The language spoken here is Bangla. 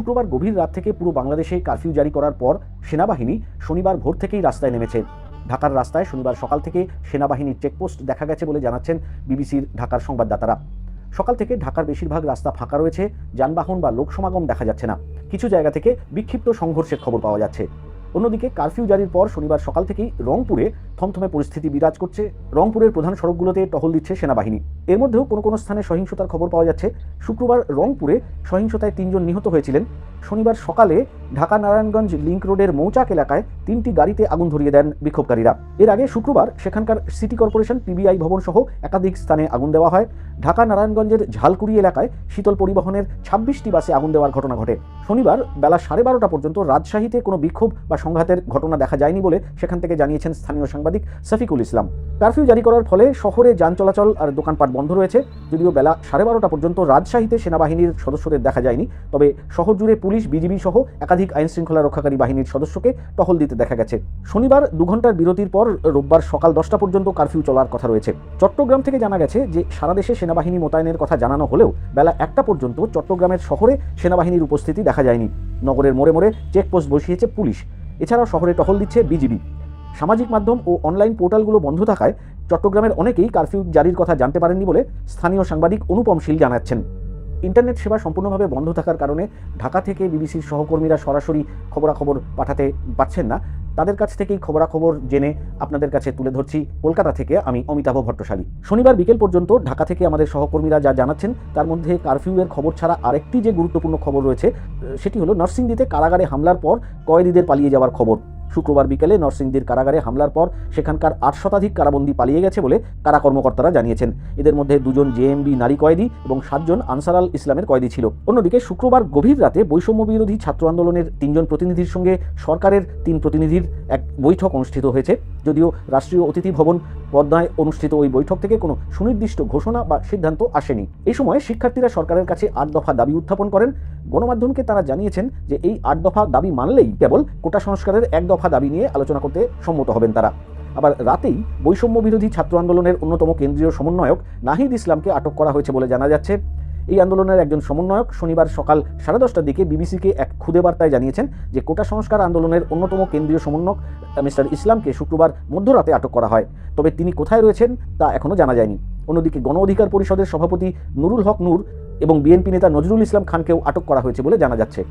শুক্রবার গভীর রাত থেকে পুরো বাংলাদেশে কারফিউ জারি করার পর সেনাবাহিনী শনিবার ভোর থেকেই রাস্তায় নেমেছে। ঢাকার রাস্তায় শনিবার সকাল থেকে সেনাবাহিনীর চেকপোস্ট দেখা গেছে বলে জানাচ্ছেন বিবিসির ঢাকার সংবাদদাতারা। সকাল থেকে ঢাকার বেশিরভাগ রাস্তা ফাঁকা রয়েছে, যানবাহন বা লোক সমাগম দেখা যাচ্ছে না। কিছু জায়গা থেকে বিক্ষিপ্ত সংঘর্ষের খবর পাওয়া যাচ্ছে। অন্যদিকে কারফিউ জারির পর শনিবার সকাল থেকেই রংপুরে থমথমে পরিস্থিতি বিরাজ করছে। রংপুরের প্রধান সড়কগুলোতে টহল দিচ্ছে সেনাবাহিনী। এর মধ্যেও কোনো কোনো স্থানে সহিংসতার খবর পাওয়া যাচ্ছে। শুক্রবার রংপুরে সহিংসতায় 3 জন নিহত হয়েছিলেন। শনিবার সকালে ঢাকা নারায়ণগঞ্জ লিংক রোডের মৌচাক এলাকায় 3টি গাড়িতে আগুন ধরিয়ে দেন বিক্ষোভকারীরা। এর আগে শুক্রবার সেখানকার সিটি কর্পোরেশন পিবিআই ভবন সহ একাধিক স্থানে আগুন দেওয়া হয়। ঢাকা নারায়ণগঞ্জের ঝালকুড়ি এলাকায় শীতল পরিবহনের 26টি বাসে আগুন দেওয়ার ঘটনা ঘটে। শনিবার বেলা 12:30 পর্যন্ত রাজশাহীতে কোনো বিক্ষোভ বা সংঘাতের ঘটনা দেখা যায়নি বলে সেখান থেকে জানিয়েছেন স্থানীয় সাংবাদিক শফিকুল ইসলাম। কারফিউ জারি করার ফলে শহরে যান চলাচল আর দোকানপাট বন্ধ রয়েছে। যদিও বেলা 12:30 পর্যন্ত রাজশাহীতে সেনাবাহিনীর সদস্যদের দেখা যায়নি, তবে শহর জুড়ে পুলিশ, বিজিবি সহ একাধিক আইন শৃঙ্খলা রক্ষাকারী বাহিনীর সদস্যকে টহল দিতে দেখা গেছে। শনিবার 2 ঘন্টার বিরতির পর রোববার সকাল 10টা পর্যন্ত কারফিউ চলার কথা রয়েছে। চট্টগ্রাম থেকে জানা গেছে যে সারা দেশে সেনাবাহিনী মোতায়েনের কথা জানানো হলেও বেলা 1টা পর্যন্ত চট্টগ্রামের শহরে সেনাবাহিনীর উপস্থিতি দেখা যায়নি। নগরের মোড়ে মোড়ে চেকপোস্ট বসিয়েছে পুলিশ। এছাড়াও শহরে টহল দিচ্ছে বিজিবি। সামাজিক মাধ্যম ও অনলাইন পোর্টালগুলো বন্ধ থাকায় চট্টগ্রামের অনেকেই কারফিউ জারির কথা জানতে পারেননি বলে স্থানীয় সাংবাদিক অনুপম শীল জানাচ্ছেন। ইন্টারনেট সেবা সম্পূর্ণভাবে বন্ধ থাকার কারণে ঢাকা থেকে বিবিসির সহকর্মীরা সরাসরি খবরাখবর পাঠাতে পারছেন না। তাদের কাছ থেকেই খবরাখবর জেনে আপনাদের কাছে তুলে ধরছি। কলকাতা থেকে আমি অমিতাভ ভট্টশালী। শনিবার বিকেল পর্যন্ত ঢাকা থেকে আমাদের সহকর্মীরা যা জানাচ্ছেন তার মধ্যে কারফিউয়ের খবর ছাড়া আরেকটি যে গুরুত্বপূর্ণ খবর রয়েছে সেটি হলো নরসিংদীতে কারাগারে হামলার পর কয়েদিদের পালিয়ে যাওয়ার খবর। শুক্রবার বিকেলে নরসিংদীর কারাগারে হামলার পর সেখানকার 8 শতাধিক কারাবন্দী পালিয়ে গেছে বলে কারা কর্মকর্তারা জানিয়েছেন। এদের মধ্যে 2 জন জেএমবি নারী কয়েদি এবং 7 জন আনসার আল ইসলামের কয়েদি ছিল। অন্যদিকে শুক্রবার গভীর রাতে বৈষম্য বিরোধী ছাত্র আন্দোলনের 3 জন প্রতিনিধির সঙ্গে সরকারের 3 প্রতিনিধির এক বৈঠক অনুষ্ঠিত হয়েছে। যদিও রাষ্ট্রীয় অতিথি ভবন পদ্মায় অনুষ্ঠিত ওই বৈঠক থেকে কোনো সুনির্দিষ্ট ঘোষণা বা সিদ্ধান্ত আসেনি। এই সময় শিক্ষার্থীরা সরকারের কাছে 8 দফা দাবি উত্থাপন করেন। গণমাধ্যমকে তারা জানিয়েছেন যে এই 8 দফা দাবি মানলেই কেবল কোটা সংস্কারের 1 দফা দাবি নিয়ে আলোচনা করতে সম্মত হবেন তারা। আবার রাতেই বৈষম্য বিরোধী ছাত্র আন্দোলনের অন্যতম কেন্দ্রীয় সমন্বয়ক নাহিদ ইসলামকে আটক করা হয়েছে বলে জানা যাচ্ছে। এই আন্দোলনের একজন সমন্বয়ক শনিবার সকাল 10:30টার দিকে বিবিসিকে এক খুদে বার্তায় জানিয়েছেন যে কোটা সংস্কার আন্দোলনের অন্যতম কেন্দ্রীয় সমন্বয়ক মিস্টার ইসলামকে শুক্রবার মধ্যরাতে আটক করা হয়, তবে তিনি কোথায় রয়েছেন তা এখনও জানা যায়নি। অন্যদিকে গণ অধিকার পরিষদের সভাপতি নুরুল হক নূর এবং বিএনপি নেতা নজরুল ইসলাম খানকেও আটক করা হয়েছে বলে জানা যাচ্ছে।